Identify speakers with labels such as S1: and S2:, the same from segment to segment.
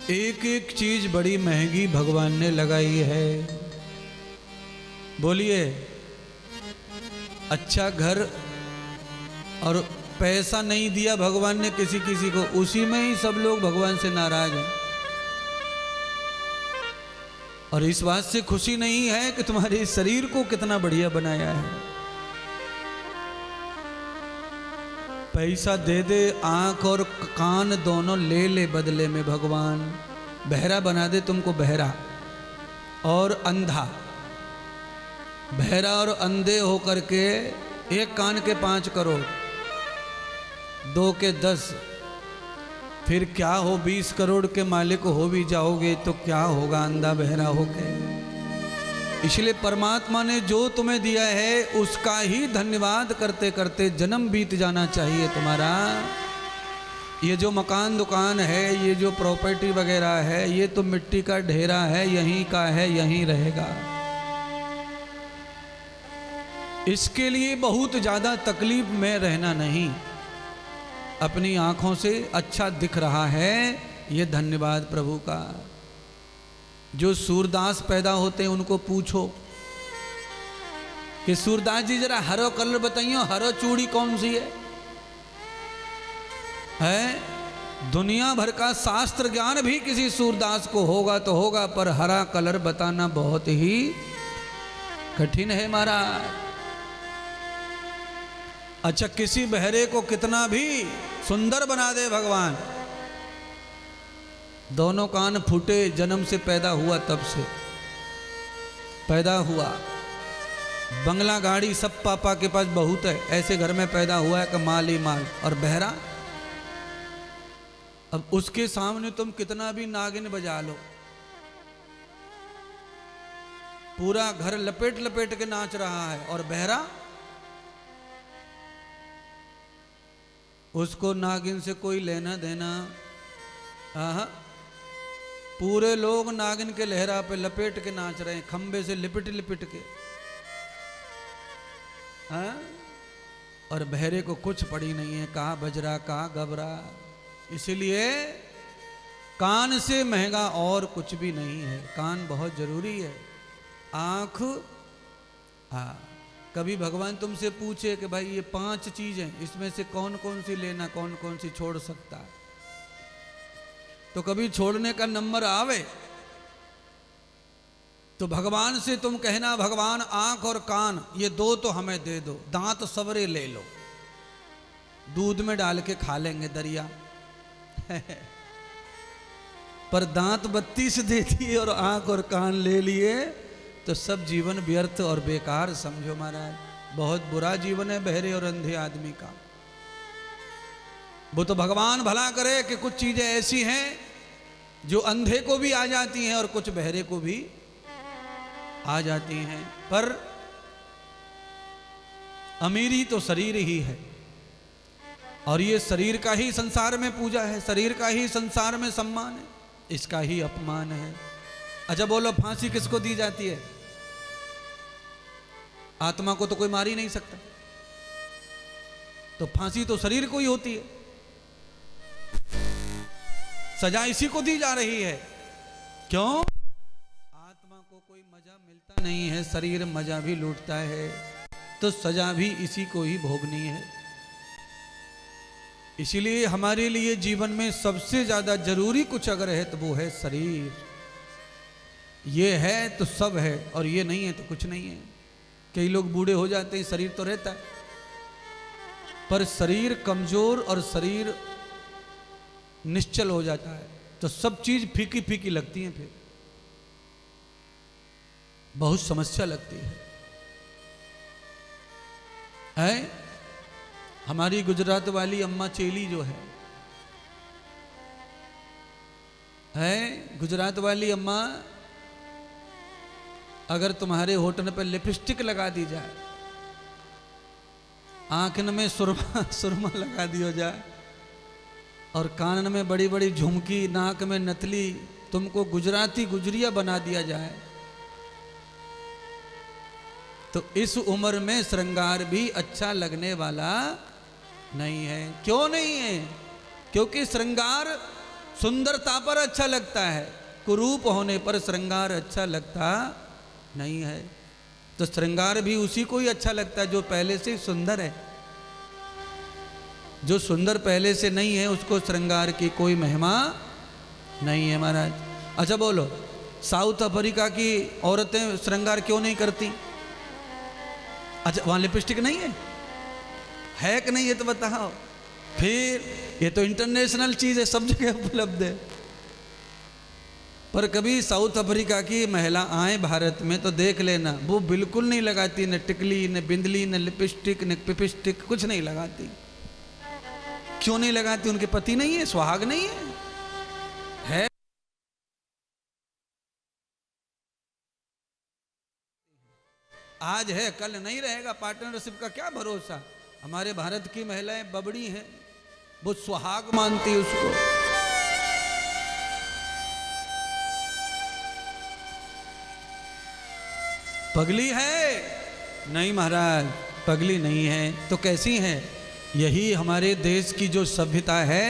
S1: एक एक चीज बड़ी महंगी भगवान ने लगाई है। बोलिए, अच्छा घर और पैसा नहीं दिया भगवान ने किसी किसी को, उसी में ही सब लोग भगवान से नाराज हैं। और इस बात से खुशी नहीं है कि तुम्हारे शरीर को कितना बढ़िया बनाया है। पैसा दे दे, आंख और कान दोनों ले ले बदले में भगवान। बहरा बना दे तुमको, बहरा और अंधा। बहरा और अंधे होकर के एक कान के 5 करोड़, 2 के 10, फिर क्या हो 20 करोड़ के मालिक हो भी जाओगे तो क्या होगा अंधा बहरा होके। इसलिए परमात्मा ने जो तुम्हें दिया है उसका ही धन्यवाद करते करते जन्म बीत जाना चाहिए तुम्हारा। ये जो मकान दुकान है, ये जो प्रॉपर्टी वगैरह है, ये तो मिट्टी का ढेरा है, यहीं का है, यहीं रहेगा। इसके लिए बहुत ज़्यादा तकलीफ में रहना नहीं। अपनी आँखों से अच्छा दिख रहा है, ये धन्यवाद प्रभु का। जो सूरदास पैदा होते हैं उनको पूछो कि सूरदास जी जरा हरो कलर बताइए, हरो चूड़ी कौन सी है? दुनिया भर का शास्त्र ज्ञान भी किसी सूरदास को होगा तो होगा, पर हरा कलर बताना बहुत ही कठिन है महाराज। अच्छा, किसी बहरे को कितना भी सुंदर बना दे भगवान, दोनों कान फूटे, जन्म से पैदा हुआ तब से पैदा हुआ, बंगला गाड़ी सब पापा के पास बहुत है, ऐसे घर में पैदा हुआ है कि माल ही माल। और बहरा, अब उसके सामने तुम कितना भी नागिन बजा लो, पूरा घर लपेट लपेट के नाच रहा है, और बहरा, उसको नागिन से कोई लेना देना। हाँ, पूरे लोग नागिन के लहरा पे लपेट के नाच रहे हैं, खंबे से लिपट लिपट के। हाँ? और बहरे को कुछ पड़ी नहीं है, कहाँ बजरा कहाँ गबरा। इसीलिए कान से महंगा और कुछ भी नहीं है। कान बहुत जरूरी है। आँख, हाँ, कभी भगवान तुमसे पूछे कि भाई ये 5 चीजें, इसमें से कौन कौन सी लेना, कौन कौन सी छोड़ सकता है, तो कभी छोड़ने का नंबर आवे तो भगवान से तुम कहना, भगवान आंख और कान ये 2 तो हमें दे दो, दांत सवरे ले लो, दूध में डाल के खा लेंगे दरिया। पर दांत 32 देती है और आंख और कान ले लिए तो सब जीवन व्यर्थ और बेकार समझो महाराज। बहुत बुरा जीवन है बहरे और अंधे आदमी का। वो तो भगवान भला करे कि कुछ चीजें ऐसी हैं जो अंधे को भी आ जाती हैं और कुछ बहरे को भी आ जाती हैं। पर अमीरी तो शरीर ही है, और ये शरीर का ही संसार में पूजा है, शरीर का ही संसार में सम्मान है, इसका ही अपमान है। अच्छा बोलो, फांसी किसको दी जाती है? आत्मा को तो कोई मार ही नहीं सकता, तो फांसी तो शरीर को ही होती है। सजा इसी को दी जा रही है। क्यों? आत्मा को कोई मजा मिलता नहीं है, शरीर मजा भी लूटता है, तो सजा भी इसी को ही भोगनी है। इसीलिए हमारे लिए जीवन में सबसे ज्यादा जरूरी कुछ अगर है तो वो है शरीर। ये है तो सब है, और ये नहीं है तो कुछ नहीं है। कई लोग बूढ़े हो जाते हैं, शरीर तो रहता है, पर शरीर कमजोर और शरीर निश्चल हो जाता है तो सब चीज फीकी फीकी लगती है, फिर बहुत समस्या लगती है? हमारी गुजरात वाली अम्मा चेली जो है गुजरात वाली अम्मा, अगर तुम्हारे होठन पर लिपस्टिक लगा दी जाए, आंखन में सुरमा लगा दिया जाए, और कान में बड़ी बड़ी झुमकी, नाक में नथली, तुमको गुजराती गुजरिया बना दिया जाए, तो इस उम्र में श्रृंगार भी अच्छा लगने वाला नहीं है। क्यों नहीं है? क्योंकि श्रृंगार सुंदरता पर अच्छा लगता है, कुरूप होने पर श्रृंगार अच्छा लगता नहीं है। तो श्रृंगार भी उसी को ही अच्छा लगता है जो पहले से सुंदर है। जो सुंदर पहले से नहीं है उसको श्रृंगार की कोई महिमा नहीं है महाराज। अच्छा बोलो, साउथ अफ्रीका की औरतें श्रृंगार क्यों नहीं करती? अच्छा वहाँ लिपस्टिक नहीं है कि नहीं, ये तो बताओ। फिर ये तो इंटरनेशनल चीज़ है, सब जगह उपलब्ध है। पर कभी साउथ अफ्रीका की महिला आए भारत में तो देख लेना, वो बिल्कुल नहीं लगाती, न टिकली न बिंदली न लिपस्टिक न पिपिस्टिक, कुछ नहीं लगाती। क्यों नहीं लगाती? उनके पति नहीं है, सुहाग नहीं है। आज है कल नहीं रहेगा, पार्टनरशिप का क्या भरोसा। हमारे भारत की महिलाएं बबड़ी हैं, वो सुहाग मानती उसको। पगली है? नहीं महाराज, पगली नहीं है तो कैसी है? यही हमारे देश की जो सभ्यता है,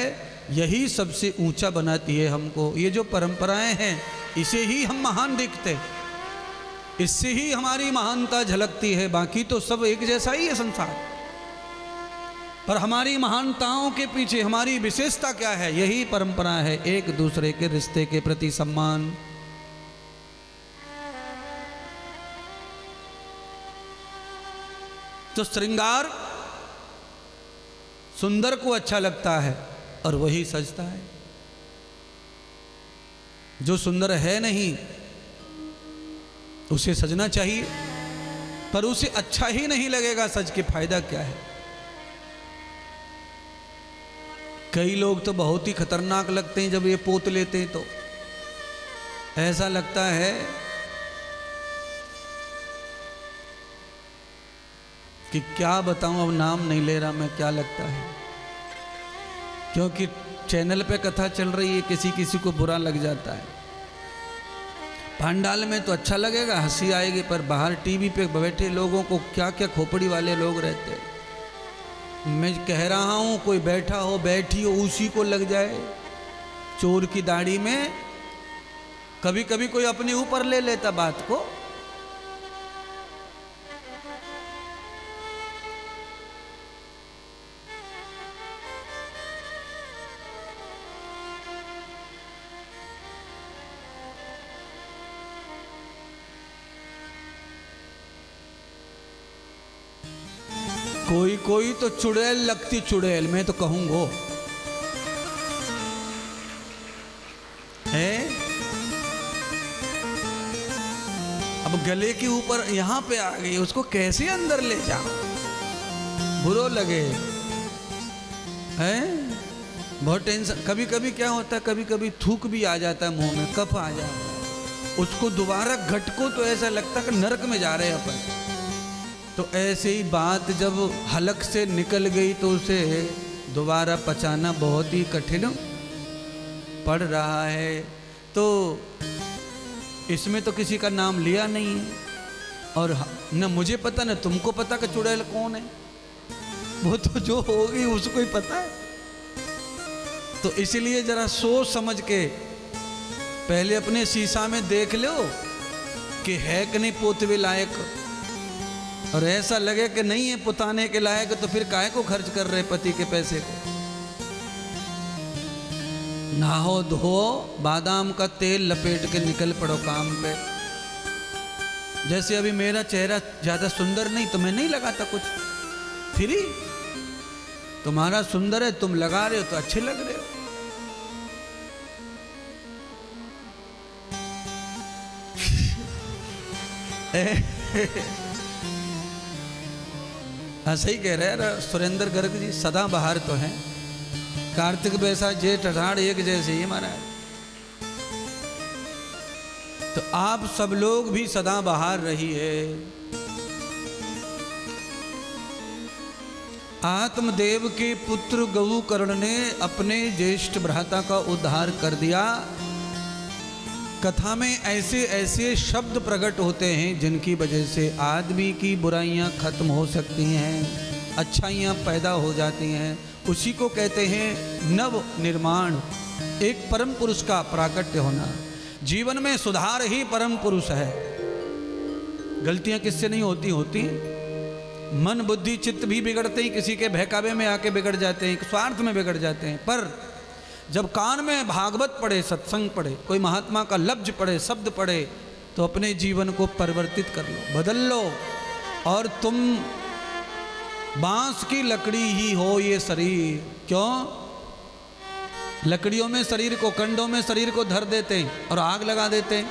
S1: यही सबसे ऊंचा बनाती है हमको। ये जो परंपराएं हैं, इसे ही हम महान दिखते, इससे ही हमारी महानता झलकती है। बाकी तो सब एक जैसा ही है संसार, पर हमारी महानताओं के पीछे हमारी विशेषता क्या है? यही परंपरा है, एक दूसरे के रिश्ते के प्रति सम्मान। तो श्रृंगार सुंदर को अच्छा लगता है और वही सजता है। जो सुंदर है नहीं उसे सजना चाहिए, पर उसे अच्छा ही नहीं लगेगा सज के फायदा क्या है? कई लोग तो बहुत ही खतरनाक लगते हैं जब ये पोत लेते हैं, तो ऐसा लगता है कि क्या बताऊं, अब नाम नहीं ले रहा मैं, क्या लगता है, क्योंकि चैनल पे कथा चल रही है, किसी किसी को बुरा लग जाता है। पंडाल में तो अच्छा लगेगा, हंसी आएगी, पर बाहर टीवी पे बैठे लोगों को क्या क्या खोपड़ी वाले लोग रहते हैं। मैं कह रहा हूं, कोई बैठा हो बैठी हो उसी को लग जाए चोर की दाढ़ी में। कभी कभी कोई अपने ऊपर ले लेता बात को। कोई कोई तो चुड़ैल लगती, चुड़ैल मैं तो कहूंगो है। अब गले के ऊपर यहां पे आ गई, उसको कैसे अंदर ले जाओ, बुरो लगे है, बहुत टेंशन। कभी कभी क्या होता है, कभी कभी थूक भी आ जाता है मुंह में, कफ आ जाता है, उसको दोबारा घटको तो ऐसा लगता है कि नरक में जा रहे हैं अपन। तो ऐसे ही बात जब हलक से निकल गई तो उसे दोबारा पचाना बहुत ही कठिन पड़ रहा है। तो इसमें तो किसी का नाम लिया नहीं है, और न मुझे पता न तुमको पता कि चुड़ैल कौन है, वो तो जो होगी उसको ही पता है। तो इसलिए जरा सोच समझ के पहले अपने शीशा में देख लो कि है कि नहीं पोतवे लायक, और ऐसा लगे कि नहीं है पुताने के लायक, तो फिर काहे को खर्च कर रहे पति के पैसे को। नहाओ धो, बादाम का तेल लपेट के निकल पड़ो काम पे। जैसे अभी मेरा चेहरा ज्यादा सुंदर नहीं तो मैं नहीं लगाता कुछ, फ्री। तुम्हारा सुंदर है, तुम लगा रहे हो तो अच्छे लग रहे हो। हाँ सही कह रहे हैं सुरेंद्र गर्ग जी, सदा बहार तो हैं। कार्तिक बैसाख जेठ अषाढ़ एक जैसे ही महाराज। तो आप सब लोग भी सदा बहार रहिए। आत्मदेव के पुत्र गौकर्ण ने अपने ज्येष्ठ भ्राता का उद्धार कर दिया। कथा में ऐसे ऐसे शब्द प्रकट होते हैं जिनकी वजह से आदमी की बुराइयां खत्म हो सकती हैं, अच्छाइयां पैदा हो जाती हैं। उसी को कहते हैं नव निर्माण। एक परम पुरुष का प्राकट्य होना। जीवन में सुधार ही परम पुरुष है। गलतियां किससे नहीं होती मन बुद्धि चित्त भी बिगड़ते ही किसी के बहकावे में आके बिगड़ जाते हैं, स्वार्थ में बिगड़ जाते हैं। पर जब कान में भागवत पढ़े, सत्संग पढ़े, कोई महात्मा का लफ्ज पढ़े, शब्द पढ़े, तो अपने जीवन को परिवर्तित कर लो, बदल लो। और तुम बांस की लकड़ी ही हो ये शरीर। क्यों? लकड़ियों में शरीर को, कंडों में शरीर को धर देते हैं और आग लगा देते हैं।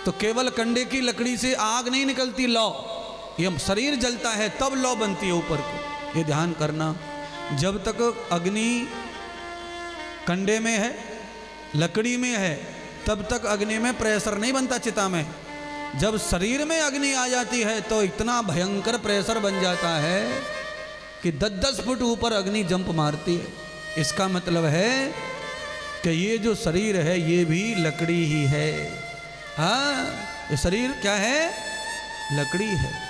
S1: तो केवल कंडे की लकड़ी से आग नहीं निकलती, लौ, ये शरीर जलता है तब लौ बनती है ऊपर को। ये ध्यान करना। जब तक अग्नि कंडे में है, लकड़ी में है, तब तक अग्नि में प्रेशर नहीं बनता चिता में। जब शरीर में अग्नि आ जाती है तो इतना भयंकर प्रेशर बन जाता है कि 10-10 फुट ऊपर अग्नि जंप मारती है। इसका मतलब है कि ये जो शरीर है ये भी लकड़ी ही है। हाँ, ये शरीर क्या है? लकड़ी है।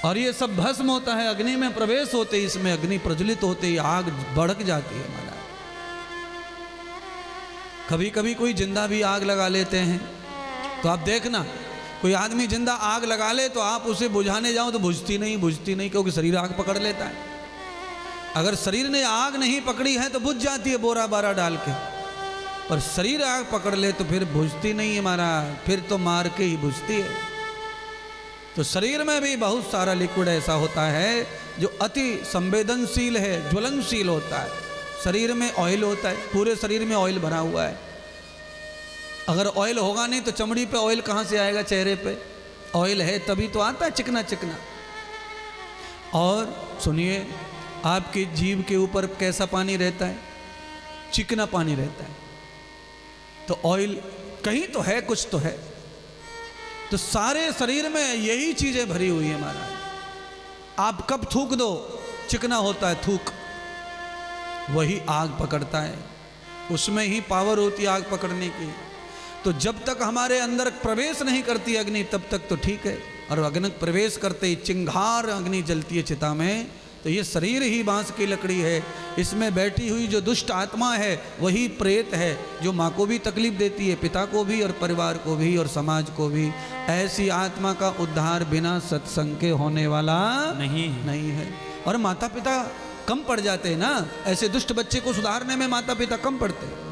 S1: और ये सब भस्म होता है, अग्नि में प्रवेश होते ही, इसमें अग्नि प्रज्वलित होते ही आग भड़क जाती है। हमारा कभी कभी कोई जिंदा भी आग लगा लेते हैं, तो आप देखना कोई आदमी जिंदा आग लगा ले तो आप उसे बुझाने जाओ तो बुझती नहीं, क्योंकि शरीर आग पकड़ लेता है। अगर शरीर ने आग नहीं पकड़ी है तो बुझ जाती है बोरा बारा डाल के, पर शरीर आग पकड़ ले तो फिर बुझती नहीं है महाराज, फिर तो मार के ही बुझती है। तो शरीर में भी बहुत सारा लिक्विड ऐसा होता है जो अति संवेदनशील है, ज्वलनशील होता है। शरीर में ऑयल होता है, पूरे शरीर में ऑयल भरा हुआ है। अगर ऑयल होगा नहीं तो चमड़ी पे ऑयल कहाँ से आएगा? चेहरे पे ऑयल है तभी तो आता है चिकना चिकना। और सुनिए, आपके जीभ के ऊपर कैसा पानी रहता है? चिकना पानी रहता है। तो ऑयल कहीं तो है, कुछ तो है। तो सारे शरीर में यही चीजें भरी हुई है महाराज। आप कब थूक दो, चिकना होता है थूक, वही आग पकड़ता है, उसमें ही पावर होती है आग पकड़ने की। तो जब तक हमारे अंदर प्रवेश नहीं करती अग्नि तब तक तो ठीक है, और अग्नि प्रवेश करते ही चिंगार अग्नि जलती है चिता में। तो ये शरीर ही बांस की लकड़ी है। इसमें बैठी हुई जो दुष्ट आत्मा है वही प्रेत है, जो माँ को भी तकलीफ देती है, पिता को भी और परिवार को भी और समाज को भी। ऐसी आत्मा का उद्धार बिना सत्संग के होने वाला नहीं है। और माता पिता कम पड़ जाते हैं ना, ऐसे दुष्ट बच्चे को सुधारने में माता पिता कम पड़ते हैं।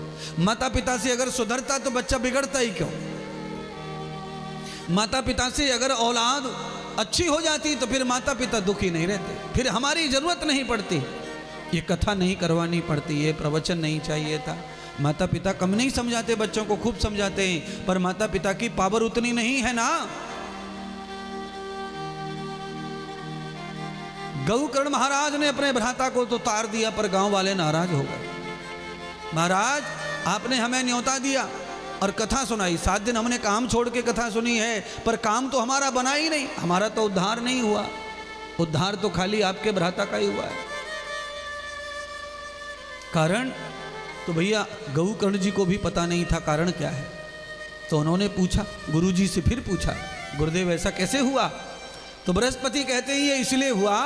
S1: माता पिता से अगर सुधरता तो बच्चा बिगड़ता ही क्यों? माता पिता से अगर औलाद अच्छी हो जाती तो फिर माता पिता दुखी नहीं रहते, फिर हमारी जरूरत नहीं पड़ती, ये कथा नहीं करवानी पड़ती, ये प्रवचन नहीं चाहिए था। माता पिता कम नहीं समझाते, बच्चों को खूब समझाते हैं, पर माता पिता की पावर उतनी नहीं है ना। गौकर्ण महाराज ने अपने भ्राता को तो तार दिया, पर गांव वाले नाराज हो गए। महाराज, आपने हमें न्योता दिया और कथा सुनाई, 7 दिन हमने काम छोड़ के कथा सुनी है, पर काम तो हमारा बना ही नहीं, हमारा तो उद्धार नहीं हुआ। उद्धार तो खाली आपके भ्राता का ही हुआ है। कारण तो भैया गौकर्ण जी को भी पता नहीं था कारण क्या है। तो उन्होंने पूछा, गुरुजी से फिर पूछा, गुरुदेव ऐसा कैसे हुआ? तो बृहस्पति कहते हैं ये इसलिए हुआ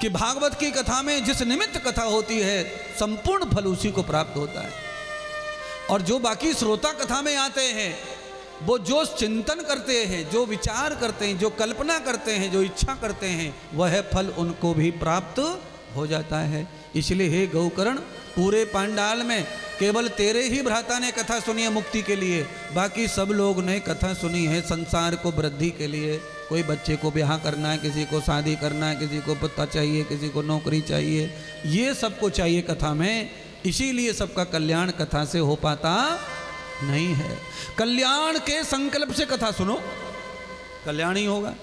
S1: कि भागवत की कथा में जिस निमित्त कथा होती है संपूर्ण फल उसी को प्राप्त होता है। और जो बाकी श्रोता कथा में आते हैं वो जो चिंतन करते हैं, जो विचार करते हैं, जो कल्पना करते हैं, जो इच्छा करते हैं, वह फल उनको भी प्राप्त हो जाता है। इसलिए हे गौकर्ण, पूरे पांडाल में केवल तेरे ही भ्राता ने कथा सुनी है मुक्ति के लिए, बाकी सब लोग ने कथा सुनी है संसार को वृद्धि के लिए। कोई बच्चे को ब्याह करना है, किसी को शादी करना है, किसी को पता चाहिए, किसी को नौकरी चाहिए, ये सबको चाहिए कथा में। इसीलिए सबका कल्याण कथा से हो पाता नहीं है। कल्याण के संकल्प से कथा सुनो, कल्याण ही होगा।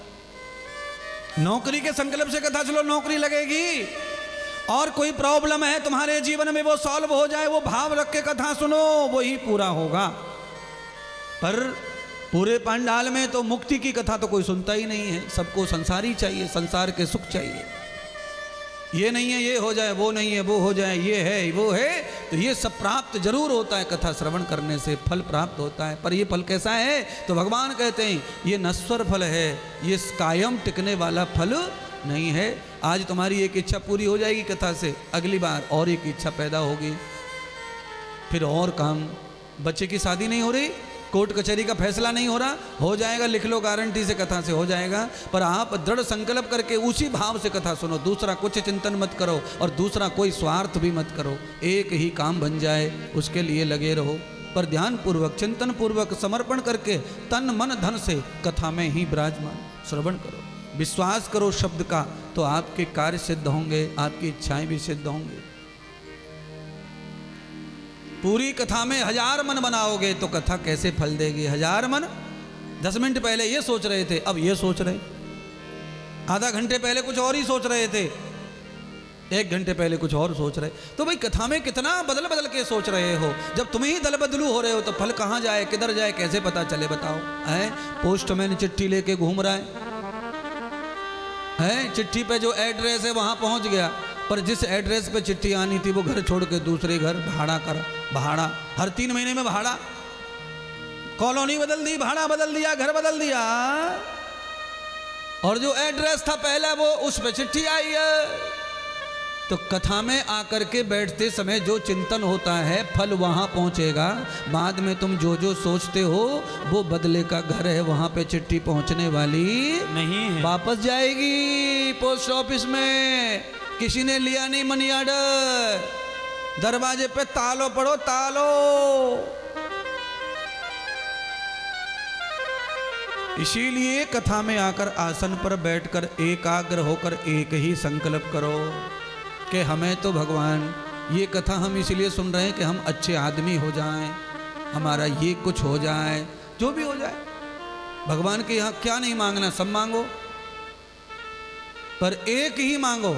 S1: नौकरी के संकल्प से कथा सुनो, नौकरी लगेगी। और कोई प्रॉब्लम है तुम्हारे जीवन में वो सॉल्व हो जाए, वो भाव रख के कथा सुनो, वही पूरा होगा। पर पूरे पंडाल में तो मुक्ति की कथा तो कोई सुनता ही नहीं है। सबको संसार ही चाहिए, संसार के सुख चाहिए। ये नहीं है ये हो जाए, वो नहीं है वो हो जाए, ये है वो है, तो ये सब प्राप्त जरूर होता है। कथा श्रवण करने से फल प्राप्त होता है। पर ये फल कैसा है? तो भगवान कहते हैं ये नश्वर फल है, ये कायम टिकने वाला फल नहीं है। आज तुम्हारी एक इच्छा पूरी हो जाएगी कथा से, अगली बार और एक इच्छा पैदा होगी, फिर और काम। बच्चे की शादी नहीं हो रही, कोर्ट कचहरी का फैसला नहीं हो रहा, हो जाएगा, लिख लो, गारंटी से कथा से हो जाएगा। पर आप दृढ़ संकल्प करके उसी भाव से कथा सुनो, दूसरा कुछ चिंतन मत करो और दूसरा कोई स्वार्थ भी मत करो, एक ही काम बन जाए उसके लिए लगे रहो। पर ध्यान पूर्वक, चिंतन पूर्वक, समर्पण करके तन मन धन से कथा में ही विराजमान श्रवण करो। विश्वास करो शब्द का, तो आपके कार्य सिद्ध होंगे, आपकी इच्छाएं भी सिद्ध होंगी। पूरी कथा में 1000 मन बनाओगे तो कथा कैसे फल देगी? 1000 मन 10 मिनट पहले ये सोच रहे थे, अब ये सोच रहे, आधा घंटे पहले कुछ और ही सोच रहे थे, 1 घंटे पहले कुछ और सोच रहे। तो भाई कथा में कितना बदल बदल के सोच रहे हो। जब तुम ही दल बदलू हो रहे हो तो फल कहाँ जाए, किधर जाए, कैसे पता चले? बताओ। है पोस्टमैन चिट्ठी लेके घूम रहा है, चिट्ठी पे जो एड्रेस है वहां पहुंच गया, पर जिस एड्रेस पे चिट्ठी आनी थी वो घर छोड़ के दूसरे घर भाड़ा कर, भाड़ा हर 3 महीने में भाड़ा, कॉलोनी बदल दी, भाड़ा बदल दिया, घर बदल दिया, और जो एड्रेस था पहला वो उस पे चिट्ठी आई है। तो कथा में आकर के बैठते समय जो चिंतन होता है फल वहां पहुंचेगा। बाद में तुम जो जो सोचते हो वो बदले का घर है, वहां पे चिट्ठी पहुंचने वाली नहीं है, वापस जाएगी पोस्ट ऑफिस में। किसी ने लिया नहीं मनी ऑर्डर, दरवाजे पे तालो पड़ो, तालो। इसीलिए कथा में आकर आसन पर बैठकर एकाग्र होकर एक ही संकल्प करो कि हमें तो भगवान, ये कथा हम इसलिए सुन रहे हैं कि हम अच्छे आदमी हो जाएं, हमारा ये कुछ हो जाए, जो भी हो जाए। भगवान के यहाँ क्या नहीं मांगना, सब मांगो, पर एक ही मांगो।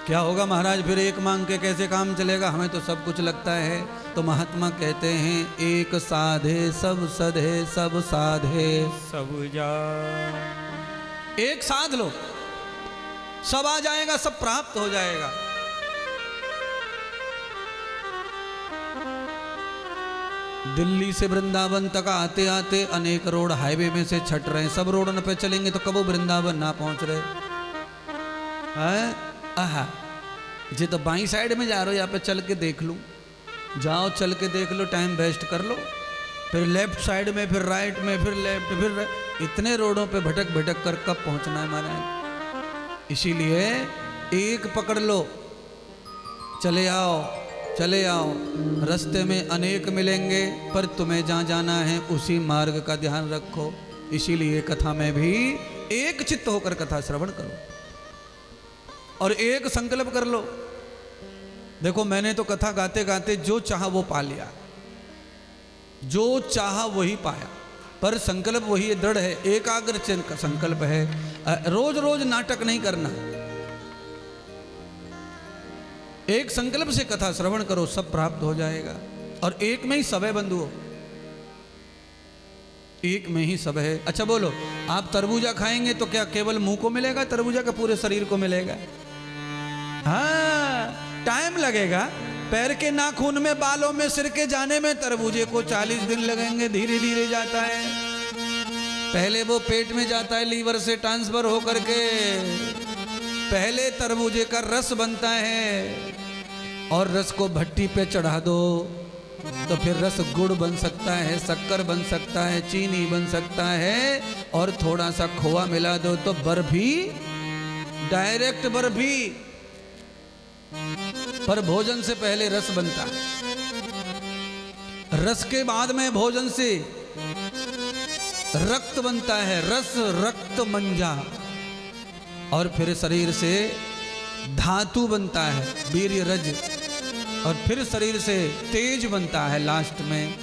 S1: क्या होगा महाराज, फिर एक मांग के कैसे काम चलेगा? हमें तो सब कुछ लगता है। तो महात्मा कहते हैं एक साधे सब सधे, सब साधे सब जा। एक साध लो, सब आ जाएगा, सब प्राप्त हो जाएगा। दिल्ली से वृंदावन तक आते आते अनेक रोड हाईवे में से छट रहे हैं, सब रोडों पे चलेंगे तो कब वृंदावन ना पहुंच रहे हैं? आहा, जी तो बाई साइड में जा रहे हो, यहाँ पे चल के देख लूँ, जाओ चल के देख लो, टाइम वेस्ट कर लो, फिर लेफ्ट साइड में, फिर राइट में, फिर लेफ्ट, फिर राइट, इतने रोडों पे भटक भटक कर कब पहुँचना है महाराज? इसीलिए एक पकड़ लो, चले आओ, चले आओ। रास्ते में अनेक मिलेंगे, पर तुम्हें जहाँ जाना है उसी मार्ग का ध्यान रखो। इसीलिए कथा में भी एक चित्त होकर कथा श्रवण करो और एक संकल्प कर लो। देखो मैंने तो कथा गाते गाते जो चाहा वो पा लिया, जो चाहा वही पाया, पर संकल्प वही दृढ़ है, एकाग्र संकल्प है। रोज रोज नाटक नहीं करना, एक संकल्प से कथा श्रवण करो, सब प्राप्त हो जाएगा। और एक में ही सब है बंधुओं, एक में ही सब है। अच्छा बोलो, आप तरबूजा खाएंगे तो क्या केवल मुंह को मिलेगा तरबूजा, का पूरे शरीर को मिलेगा? हाँ, टाइम लगेगा। पैर के नाखून में, बालों में, सिर के जाने में तरबूजे को 40 दिन लगेंगे, धीरे धीरे जाता है। पहले वो पेट में जाता है, लीवर से ट्रांसफर होकर के पहले तरबूजे का रस बनता है, और रस को भट्टी पे चढ़ा दो तो फिर रस गुड़ बन सकता है, शक्कर बन सकता है, चीनी बन सकता है, और थोड़ा सा खोआ मिला दो तो बर्फी, डायरेक्ट बर्फी। पर भोजन से पहले रस बनता, रस के बाद में भोजन से रक्त बनता है, रस रक्त मंजा, और फिर शरीर से धातु बनता है, वीर्य रज, और फिर शरीर से तेज बनता है। लास्ट में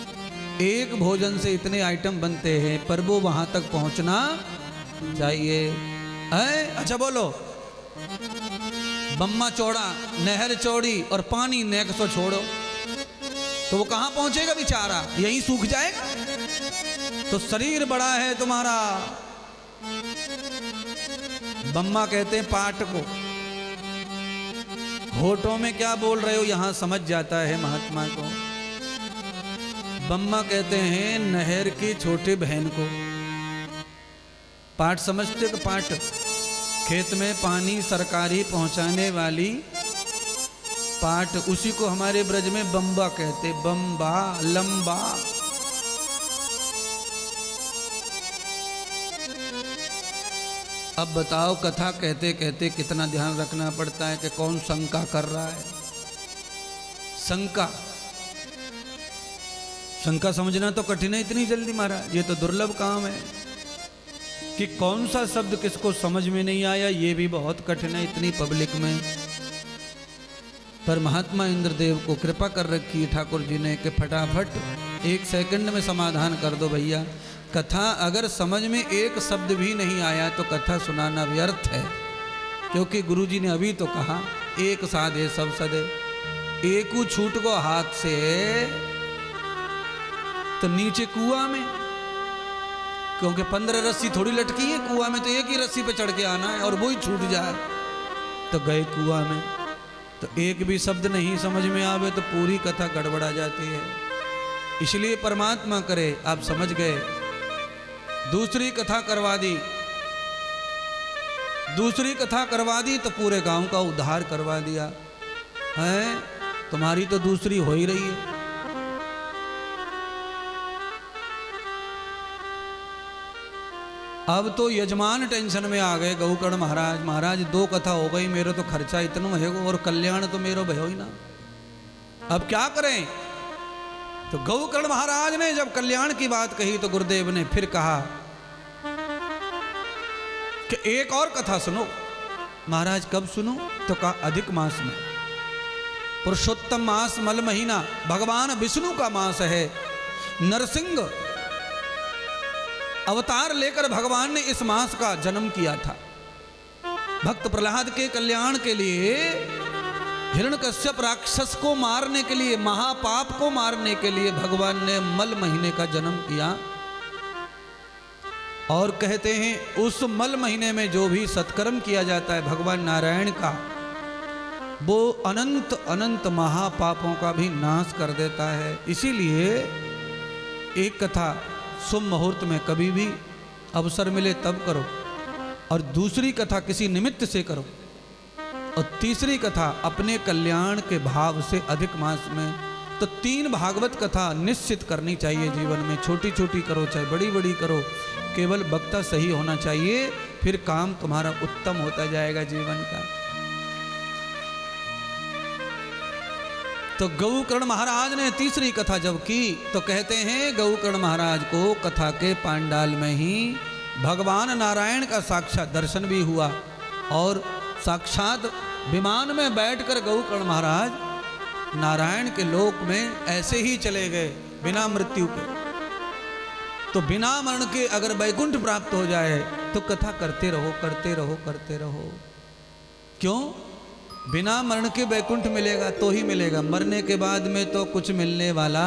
S1: एक भोजन से इतने आइटम बनते हैं, पर वो वहां तक पहुंचना चाहिए। अच्छा बोलो, बम्मा चौड़ा, नहर चौड़ी और पानी नेक सो छोड़ो, तो वो कहां पहुंचेगा बेचारा? यहीं सूख जाएगा। तो शरीर बड़ा है तुम्हारा, बम्मा कहते हैं पाट को, होठों में क्या बोल रहे हो यहां समझ जाता है महात्मा को। बम्मा कहते हैं नहर की छोटी बहन को। पाट समझते हो? पाट खेत में पानी सरकारी पहुंचाने वाली पाट, उसी को हमारे ब्रज में बम्बा कहते। बम्बा, लंबा। अब बताओ, कथा कहते कहते कितना ध्यान रखना पड़ता है कि कौन शंका कर रहा है। शंका शंका समझना तो कठिन है इतनी जल्दी महाराज, ये तो दुर्लभ काम है कि कौन सा शब्द किसको समझ में नहीं आया, ये भी बहुत कठिन है इतनी पब्लिक में। पर महात्मा इंद्रदेव को कृपा कर रखी है ठाकुर जी ने कि फटाफट 1 सेकंड में समाधान कर दो भैया। कथा अगर समझ में एक शब्द भी नहीं आया तो कथा सुनाना व्यर्थ है, क्योंकि गुरुजी ने अभी तो कहा एक साधे सब सदे, एक छूट को हाथ से तो नीचे कुआं में, क्योंकि 15 रस्सी थोड़ी लटकी है कुआं में, तो एक ही रस्सी पे चढ़ के आना है और वो ही छूट जाए तो गए कुआं में। तो एक भी शब्द नहीं समझ में आवे तो पूरी कथा गड़बड़ा जाती है। इसलिए परमात्मा करे आप समझ गए, दूसरी कथा करवा दी, दूसरी कथा करवा दी तो पूरे गांव का उद्धार करवा दिया है। तुम्हारी तो दूसरी हो ही रही है। अब तो यजमान टेंशन में आ गए गौकर्ण महाराज, महाराज 2 कथा हो गई, मेरे तो खर्चा इतना है और कल्याण तो मेरो भयो ही ना, अब क्या करें। तो गौकर्ण महाराज ने जब कल्याण की बात कही तो गुरुदेव ने फिर कहा कि एक और कथा सुनो। महाराज कब सुनो? तो कहा अधिक मास में, पुरुषोत्तम मास मल महीना भगवान विष्णु का मास है। नरसिंह अवतार लेकर भगवान ने इस मास का जन्म किया था। भक्त प्रहलाद के कल्याण के लिए, हिरण्यकश्यप राक्षस को मारने के लिए, महापाप को मारने के लिए भगवान ने मल महीने का जन्म किया। और कहते हैं उस मल महीने में जो भी सत्कर्म किया जाता है भगवान नारायण का, वो अनंत अनंत महापापों का भी नाश कर देता है। इसीलिए एक कथा शुभ मुहूर्त में कभी भी अवसर मिले तब करो, और दूसरी कथा किसी निमित्त से करो, और तीसरी कथा अपने कल्याण के भाव से अधिक मास में। तो 3 भागवत कथा निश्चित करनी चाहिए जीवन में, छोटी छोटी करो चाहे बड़ी बड़ी करो, केवल वक्ता सही होना चाहिए, फिर काम तुम्हारा उत्तम होता जाएगा जीवन का। तो गौकर्ण महाराज ने तीसरी कथा जब की तो कहते हैं गौकर्ण महाराज को कथा के पांडाल में ही भगवान नारायण का साक्षात दर्शन भी हुआ, और साक्षात विमान में बैठकर गौकर्ण महाराज नारायण के लोक में ऐसे ही चले गए बिना मृत्यु के। तो बिना मरण के अगर वैकुंठ प्राप्त हो जाए तो कथा करते रहो करते रहो करते रहो। क्यों? बिना मरण के वैकुंठ मिलेगा तो ही मिलेगा, मरने के बाद में तो कुछ मिलने वाला।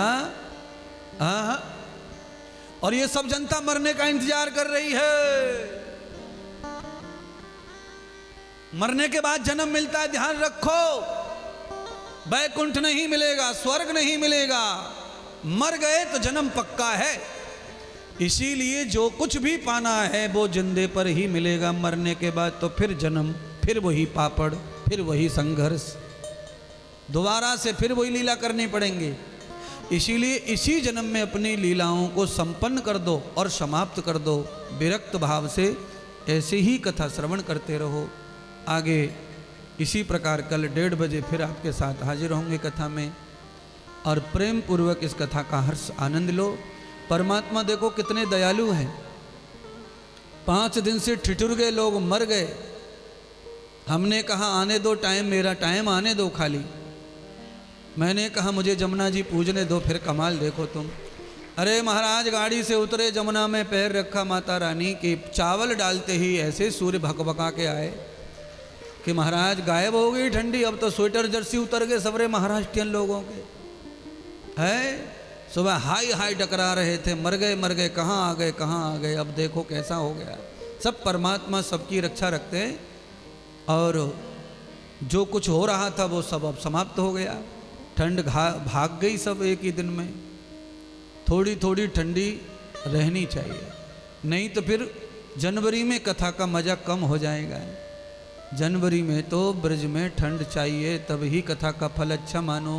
S1: और ये सब जनता मरने का इंतजार कर रही है। मरने के बाद जन्म मिलता है, ध्यान रखो। वैकुंठ नहीं मिलेगा, स्वर्ग नहीं मिलेगा, मर गए तो जन्म पक्का है। इसीलिए जो कुछ भी पाना है वो जिंदे पर ही मिलेगा, मरने के बाद तो फिर जन्म, फिर वही पापड़, फिर वही संघर्ष, दोबारा से फिर वही लीला करनी पड़ेंगे। इसीलिए इसी जन्म में अपनी लीलाओं को संपन्न कर दो और समाप्त कर दो विरक्त भाव से। ऐसे ही कथा श्रवण करते रहो। आगे इसी प्रकार कल 1:30 बजे फिर आपके साथ हाजिर होंगे कथा में, और प्रेम पूर्वक इस कथा का हर्ष आनंद लो। परमात्मा देखो कितने दयालु हैं। 5 दिन से ठिठुर गए लोग, मर गए। हमने कहा आने दो टाइम, मेरा टाइम आने दो खाली। मैंने कहा मुझे जमुना जी पूजने दो, फिर कमाल देखो तुम। अरे महाराज गाड़ी से उतरे, जमुना में पैर रखा माता रानी की, चावल डालते ही ऐसे सूर्य भकभका के आए कि महाराज गायब हो गई ठंडी। अब तो स्वेटर जर्सी उतर गए सबरे महाराष्ट्रियन लोगों के, है। सुबह हाई हाई टकरा रहे थे, मर गए, कहाँ आ गए कहाँ आ गए। अब देखो कैसा हो गया। सब परमात्मा सबकी रक्षा रखते हैं, और जो कुछ हो रहा था वो सब अब समाप्त हो गया। ठंड भाग गई सब एक ही दिन में। थोड़ी थोड़ी ठंडी रहनी चाहिए, नहीं तो फिर जनवरी में कथा का मज़ा कम हो जाएगा। जनवरी में तो ब्रज में ठंड चाहिए, तब ही कथा का फल अच्छा मानो।